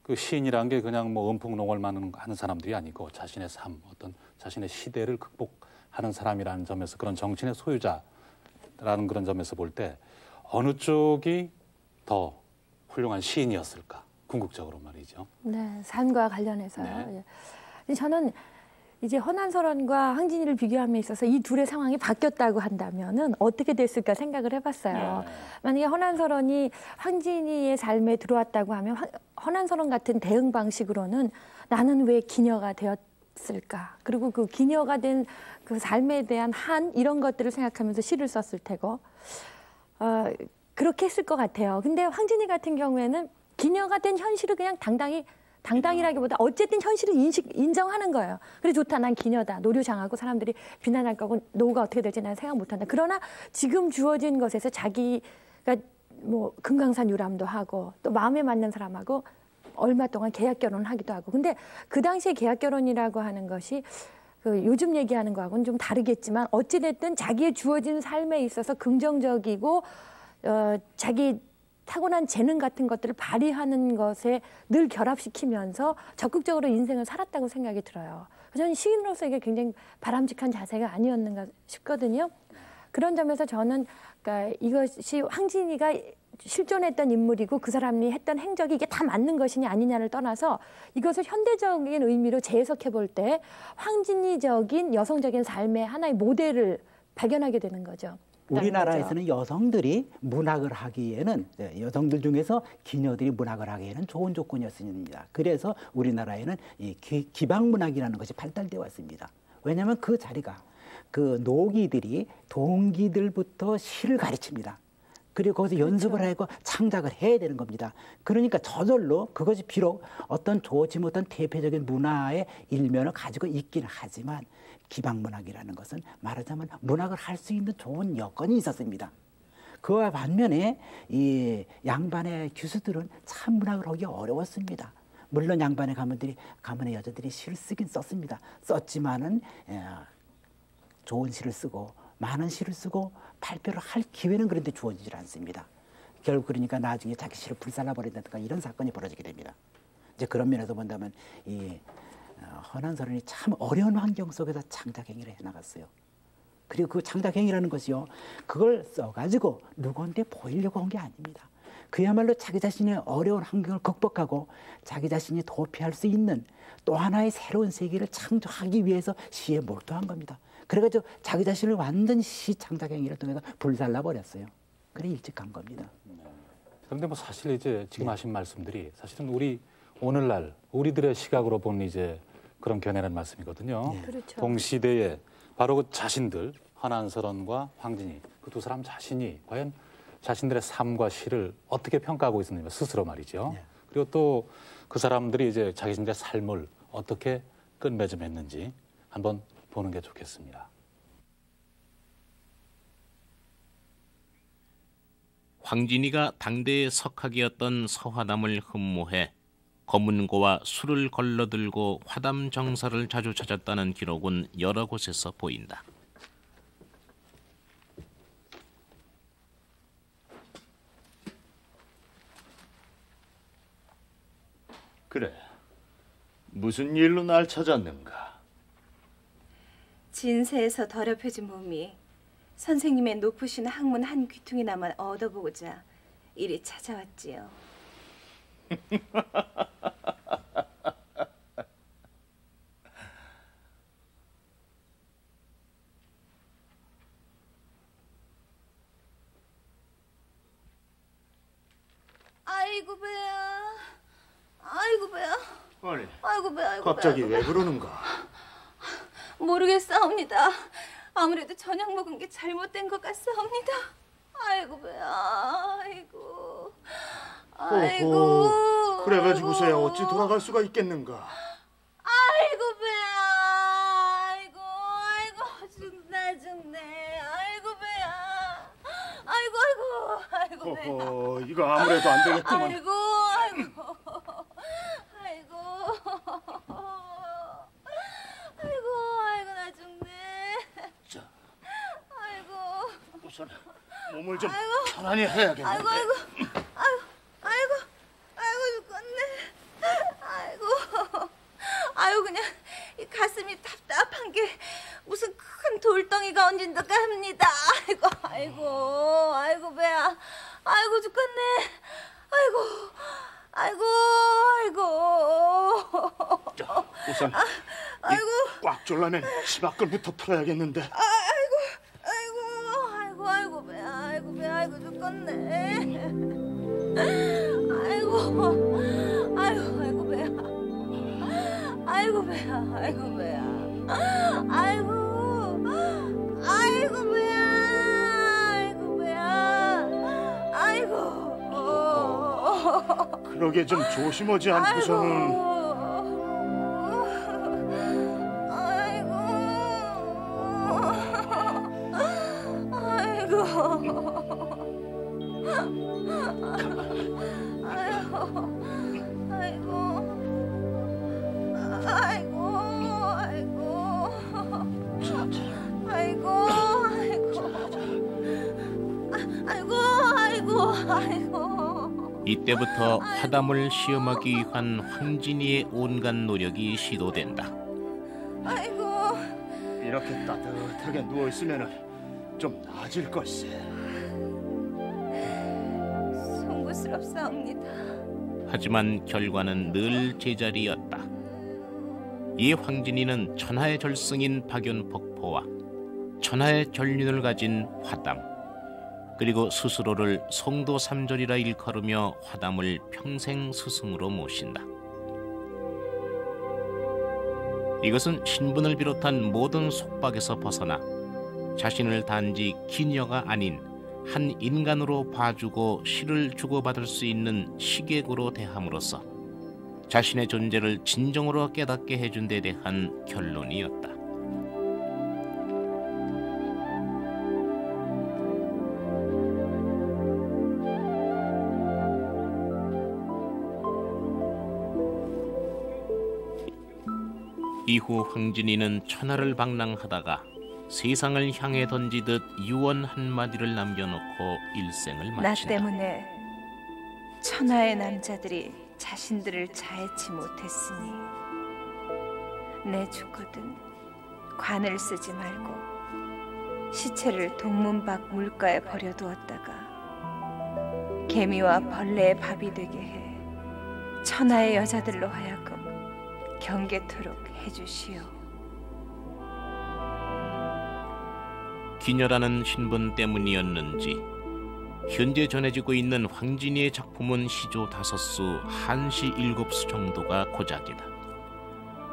그 시인이라는 게 그냥 뭐 음풍농월만 하는 사람들이 아니고 자신의 삶, 어떤 자신의 시대를 극복하는 사람이라는 점에서, 그런 정신의 소유자라는 그런 점에서 볼 때 어느 쪽이 더 훌륭한 시인이었을까? 궁극적으로 말이죠. 네, 삶과 관련해서요. 네. 예. 저는 이제 헌안설원과 황진이를 비교함에 있어서 이 둘의 상황이 바뀌었다고 한다면은 어떻게 됐을까 생각을 해봤어요. 네. 만약에 헌안설원이 황진이의 삶에 들어왔다고 하면 헌안설원 같은 대응 방식으로는 나는 왜 기녀가 되었을까? 그리고 그 기녀가 된 그 삶에 대한 한 이런 것들을 생각하면서 시를 썼을 테고 그렇게 했을 것 같아요. 근데 황진이 같은 경우에는 기녀가 된 현실을 그냥 당당이라기보다 어쨌든 현실을 인정하는 거예요. 그래 좋다, 난 기녀다, 노류장하고 사람들이 비난할 거고 노후가 어떻게 될지 난 생각 못한다. 그러나 지금 주어진 것에서 자기가 뭐 금강산 유람도 하고 또 마음에 맞는 사람하고 얼마 동안 계약 결혼을 하기도 하고. 근데 그 당시에 계약 결혼이라고 하는 것이 그 요즘 얘기하는 거하고는 좀 다르겠지만 어찌됐든 자기의 주어진 삶에 있어서 긍정적이고 자기 타고난 재능 같은 것들을 발휘하는 것에 늘 결합시키면서 적극적으로 인생을 살았다고 생각이 들어요. 저는 시인으로서 이게 굉장히 바람직한 자세가 아니었는가 싶거든요. 그런 점에서 저는 그러니까 이것이 황진이가 실존했던 인물이고 그 사람이 했던 행적이 이게 다 맞는 것이냐 아니냐를 떠나서 이것을 현대적인 의미로 재해석해 볼 때 황진이적인 여성적인 삶의 하나의 모델을 발견하게 되는 거죠. 우리나라에서는 여성들이 문학을 하기에는, 여성들 중에서 기녀들이 문학을 하기에는 좋은 조건이었습니다. 그래서 우리나라에는 이 기방문학이라는 것이 발달되어 왔습니다. 왜냐하면 그 자리가 그 노기들이 동기들부터 시를 가르칩니다. 그리고 거기서 연습을 하고 창작을 해야 되는 겁니다. 그러니까 저절로 그것이 비록 어떤 좋지 못한 대표적인 문화의 일면을 가지고 있기는 하지만 기방문학이라는 것은 말하자면 문학을 할 수 있는 좋은 여건이 있었습니다. 그와 반면에 이 양반의 교수들은 참 문학을 하기 어려웠습니다. 물론 양반의 가문의 여자들이 시를 쓰긴 썼습니다. 썼지만은 좋은 시를 쓰고 많은 시를 쓰고 발표를 할 기회는 그런데 주어지질 않습니다. 결국 그러니까 나중에 자기 시를 불살라버린다든가 이런 사건이 벌어지게 됩니다. 이제 그런 면에서 본다면 이 헌안설원이 참 어려운 환경 속에서 창작행위를 해나갔어요. 그리고 그 창작행위라는 것이요, 그걸 써가지고 누구한테 보이려고 한 게 아닙니다. 그야말로 자기 자신의 어려운 환경을 극복하고 자기 자신이 도피할 수 있는 또 하나의 새로운 세계를 창조하기 위해서 시에 몰두한 겁니다. 그래가지고 자기 자신을 완전 시 창작행위를 통해서 불살라버렸어요. 그래 일찍 간 겁니다. 그런데 뭐 사실 이제 지금 하신 말씀들이 사실은 우리 오늘날 우리들의 시각으로 보는 이제 그런 견해라는 말씀이거든요. 그렇죠. 동시대에 바로 그 자신들, 헌안설원과 황진이, 그 두 사람 자신이 과연 자신들의 삶과 시를 어떻게 평가하고 있었느냐, 스스로 말이죠. 그리고 또 그 사람들이 이제 자신들의 삶을 어떻게 끝맺음했는지 한번 보는 게 좋겠습니다. 황진이가 당대의 석학이었던 서화담을 흠모해 검은고와 술을 걸러들고 화담 정사를 자주 찾았다는 기록은 여러 곳에서 보인다. 그래, 무슨 일로 날 찾았는가? 진세에서 더럽혀진 몸이 선생님의 높으신 학문 한 귀퉁이나마 얻어보고자 이리 찾아왔지요. 아이고 배야, 아이고 배야. 아니, 아이고 배야, 아이고 갑자기 배야, 왜 그러는가? 모르겠사옵니다. 아무래도 저녁 먹은 게 잘못된 것 같사옵니다. 아이고 배야, 아이고, 아이고. 그래가지고서야 어찌 돌아갈 수가 있겠는가? 아이고 배야, 아이고, 아이고, 죽네. 아이고 배야, 아이고, 아이고, 배야. 이거 아무래도 안 되겠구만. 아이고, 나 죽네. 자, 아이고. 우선 몸을 좀 아이고. 편안히 해야겠는데. 아이고, 죽겠네. 아이고, 그냥 이 가슴이 답답한 게 무슨 큰 돌덩이가 얹은 듯 합니다. 아이고, 배야. 아이고, 죽겠네. 아이고. 자, 우선 꽉 졸라맨 치마끈부터 풀어야겠는데. 아이고, 배야. 아이고, 죽겠네. 아이고, 배야. 아이고, 배야. 아이고, 배야. 그러게 좀 조심하지 않고서는. 이때부터 화담을 시험하기 위한 황진이의 온갖 노력이 시도된다. 아이고. 이렇게 따뜻하게 누워 있으면 좀 나아질 걸세. 송구스럽사옵니다. 하지만 결과는 늘 제자리였다. 이 황진이는 천하의 절승인 박연폭포와 천하의 전륜을 가진 화담, 그리고 스스로를 송도 삼절이라 일컬으며 화담을 평생 스승으로 모신다. 이것은 신분을 비롯한 모든 속박에서 벗어나 자신을 단지 기녀가 아닌 한 인간으로 봐주고 시를 주고받을 수 있는 시객으로 대함으로써 자신의 존재를 진정으로 깨닫게 해준 데 대한 결론이었다. 이후 황진이는 천하를 방랑하다가 세상을 향해 던지듯 유언 한마디를 남겨놓고 일생을 나 마친다. 때문에 천하의 남자들이 자신들을 자해치 못했으니 내 죽거든 관을 쓰지 말고 시체를 동문 밖 물가에 버려두었다가 개미와 벌레의 밥이 되게 해 천하의 여자들로 하여금 경계토록 해주시오. 기녀라는 신분 때문이었는지 현재 전해지고 있는 황진이의 작품은 시조 5수, 한시 7수 정도가 고작이다.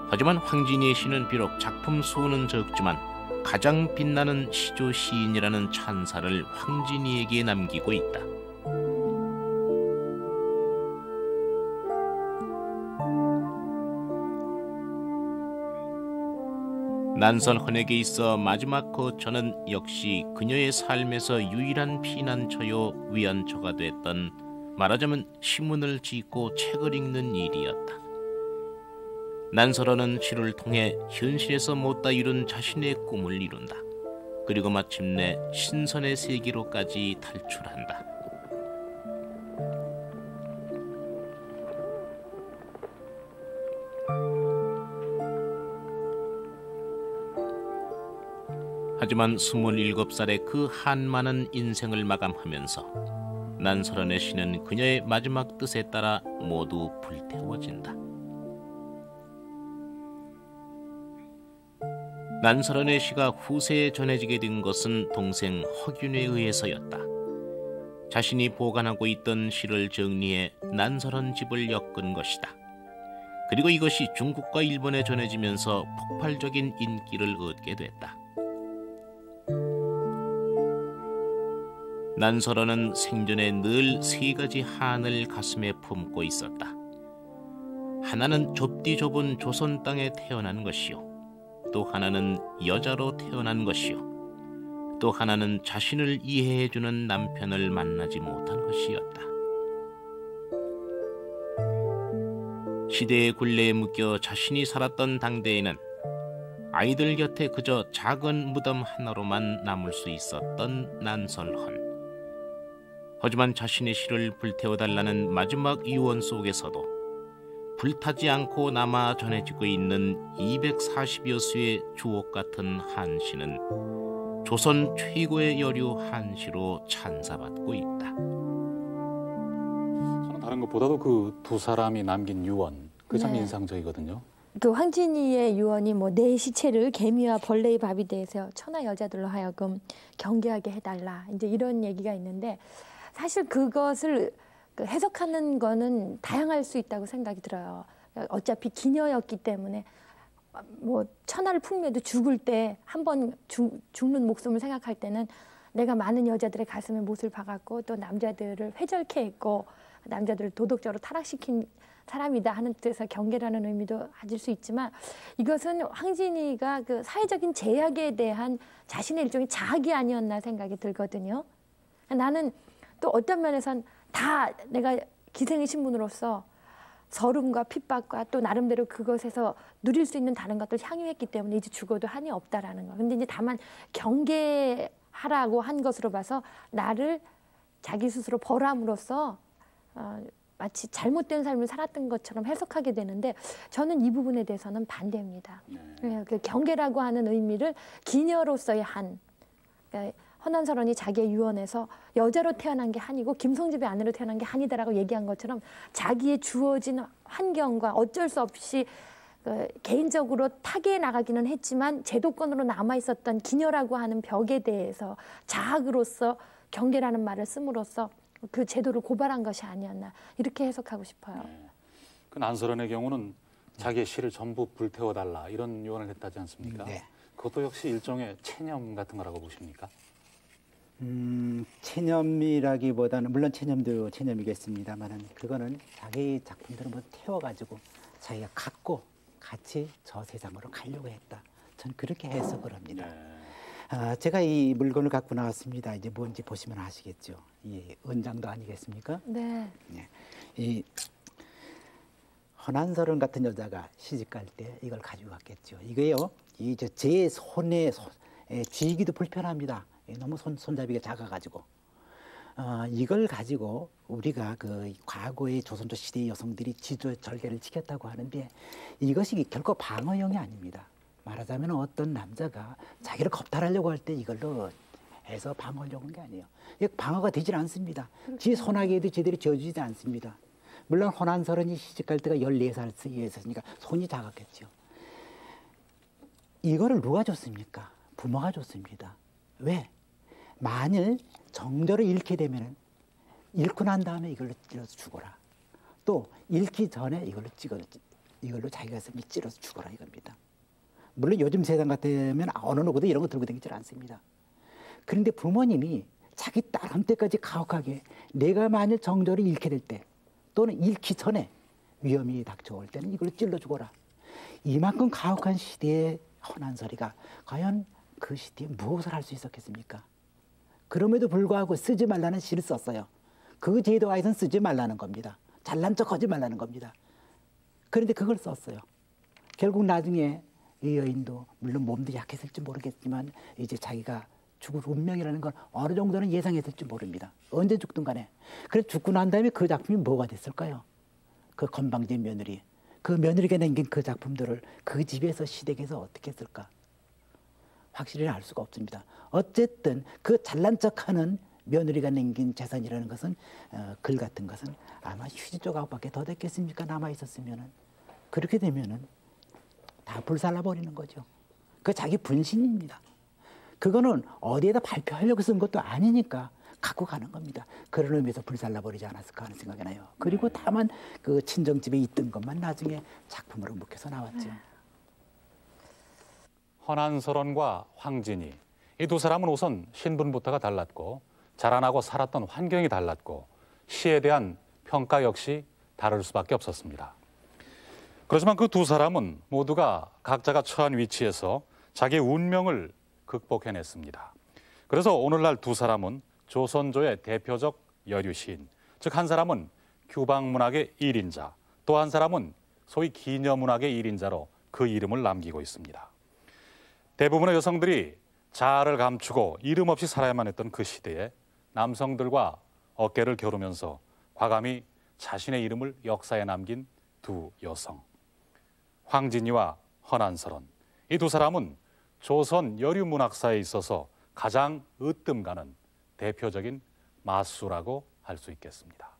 하지만 황진이의 시는 비록 작품 수는 적지만 가장 빛나는 시조 시인이라는 찬사를 황진이에게 남기고 있다. 난설헌에게 있어 마지막 거처는 역시 그녀의 삶에서 유일한 피난처요 위안처가 됐던, 말하자면 시문을 짓고 책을 읽는 일이었다. 난설헌은 시를 통해 현실에서 못다 이룬 자신의 꿈을 이룬다. 그리고 마침내 신선의 세계로까지 탈출한다. 하지만 27살의 그 한많은 인생을 마감하면서 난설원의 시는 그녀의 마지막 뜻에 따라 모두 불태워진다. 난설원의 시가 후세에 전해지게 된 것은 동생 허균에 의해서였다. 자신이 보관하고 있던 시를 정리해 난설원 집을 엮은 것이다. 그리고 이것이 중국과 일본에 전해지면서 폭발적인 인기를 얻게 됐다. 난설원은 생전에 늘 세 가지 한을 가슴에 품고 있었다. 하나는 좁디 좁은 조선 땅에 태어난 것이요, 또 하나는 여자로 태어난 것이요, 또 하나는 자신을 이해해주는 남편을 만나지 못한 것이었다. 시대의 굴레에 묶여 자신이 살았던 당대에는 아이들 곁에 그저 작은 무덤 하나로만 남을 수 있었던 난설헌. 하지만 자신의 시를 불태워달라는 마지막 유언 속에서도 불타지 않고 남아 전해지고 있는 240여 수의 주옥 같은 한시는 조선 최고의 여류 한시로 찬사받고 있다. 저는 다른 것보다도 그 두 사람이 남긴 유언, 그 참 네. 인상적이거든요. 그 황진이의 유언이 뭐 내 시체를 개미와 벌레의 밥이 돼서 천하 여자들로 하여금 경계하게 해달라, 이제 이런 얘기가 있는데, 사실 그것을 해석하는 거는 다양할 수 있다고 생각이 들어요. 어차피 기녀였기 때문에 뭐 천하를 풍미해도 죽을 때 한 번 죽는 목숨을 생각할 때는 내가 많은 여자들의 가슴에 못을 박았고 또 남자들을 회절케 했고 남자들을 도덕적으로 타락시킨 사람이다 하는 뜻에서 경계라는 의미도 가질 수 있지만, 이것은 황진이가 그 사회적인 제약에 대한 자신의 일종의 자학이 아니었나 생각이 들거든요. 나는 또 어떤 면에선 다 내가 기생의 신분으로서 서름과 핍박과 또 나름대로 그것에서 누릴 수 있는 다른 것들 향유했기 때문에 이제 죽어도 한이 없다라는 거. 근데 이제 다만 경계하라고 한 것으로 봐서 나를 자기 스스로 벌함으로써 마치 잘못된 삶을 살았던 것처럼 해석하게 되는데, 저는 이 부분에 대해서는 반대입니다. 네. 그 경계라고 하는 의미를 기녀로서의 한, 그러니까 헌난설원이 자기의 유언에서 여자로 태어난 게 한이고 김성집의 아내로 태어난 게 한이다라고 얘기한 것처럼 자기의 주어진 환경과 어쩔 수 없이 개인적으로 타계에 나가기는 했지만 제도권으로 남아있었던 기녀라고 하는 벽에 대해서 자학으로서 경계라는 말을 씀으로써 그 제도를 고발한 것이 아니었나, 이렇게 해석하고 싶어요. 네. 그 난설원의 경우는 자기의 시를 전부 불태워달라 이런 유언을 했다지 않습니까? 네. 그것도 역시 일종의 체념 같은 거라고 보십니까? 체념이라기보다는 물론 체념도 체념이겠습니다만은 그거는 자기 작품들을 뭐 태워가지고 자기가 갖고 같이 저 세상으로 가려고 했다. 전 그렇게 해석을 합니다. 제가 이 물건을 갖고 나왔습니다. 이제 뭔지 보시면 아시겠죠. 이 은장도 아니겠습니까? 네. 이 헌한설원 같은 여자가 시집갈 때 이걸 가지고 갔겠죠. 이게요, 제 손에 쥐기도 불편합니다. 너무 손잡이가 작아가지고 이걸 가지고 우리가 그 과거의 조선조 시대의 여성들이 지조절개를 지켰다고 하는데 이것이 결코 방어용이 아닙니다. 말하자면 어떤 남자가 자기를 겁탈하려고 할 때 이걸로 해서 방어하려고 하는 게 아니에요. 이게 방어가 되질 않습니다. 지 손아귀에도 제대로 지어주지 않습니다. 물론 헌한설원이 시집갈 때가 14살이었으니까 손이 작았겠죠. 이거를 누가 줬습니까? 부모가 줬습니다. 왜? 만일 정조를 잃게 되면 잃고 난 다음에 이걸로 찔러서 죽어라. 또 잃기 전에 이걸로 자기 가슴에 찔러서 죽어라 이겁니다. 물론 요즘 세상 같으면 어느 누구도 이런 거 들고 다니질 않습니다. 그런데 부모님이 자기 딸한테까지 가혹하게 내가 만일 정조를 잃게 될 때 또는 잃기 전에 위험이 닥쳐올 때는 이걸로 찔러 죽어라. 이만큼 가혹한 시대의 헌한설이가 과연 그 시대에 무엇을 할 수 있었겠습니까? 그럼에도 불구하고 쓰지 말라는 시를 썼어요. 그 제도 하에선 쓰지 말라는 겁니다. 잘난 척 하지 말라는 겁니다. 그런데 그걸 썼어요. 결국 나중에 이 여인도 물론 몸도 약했을지 모르겠지만 이제 자기가 죽을 운명이라는 건 어느 정도는 예상했을지 모릅니다. 언제 죽든 간에. 그래서 죽고 난 다음에 그 작품이 뭐가 됐을까요? 그 건방진 며느리. 그 며느리가 남긴 그 작품들을 그 집에서 시댁에서 어떻게 했을까? 확실히 알 수가 없습니다. 어쨌든 그 잘난 척하는 며느리가 남긴 재산이라는 것은 글 같은 것은 아마 휴지 조각밖에 더 됐겠습니까? 남아 있었으면은. 그렇게 되면은 다 불살라 버리는 거죠. 그 자기 분신입니다. 그거는 어디에다 발표하려고 쓴 것도 아니니까 갖고 가는 겁니다. 그런 의미에서 불살라 버리지 않았을까 하는 생각이 나요. 그리고 다만 그 친정집에 있던 것만 나중에 작품으로 묶여서 나왔죠. 헌안설원과 황진이, 이 두 사람은 우선 신분부터가 달랐고 자라나고 살았던 환경이 달랐고 시에 대한 평가 역시 다를 수밖에 없었습니다. 그렇지만 그 두 사람은 모두가 각자가 처한 위치에서 자기의 운명을 극복해냈습니다. 그래서 오늘날 두 사람은 조선조의 대표적 여류시인, 즉 한 사람은 규방문학의 1인자, 또 한 사람은 소위 기녀문학의 1인자로 그 이름을 남기고 있습니다. 대부분의 여성들이 자아를 감추고 이름 없이 살아야만 했던 그 시대에 남성들과 어깨를 겨루면서 과감히 자신의 이름을 역사에 남긴 두 여성. 황진이와 헌안설원. 이 두 사람은 조선 여류문학사에 있어서 가장 으뜸 가는 대표적인 마수라고 할 수 있겠습니다.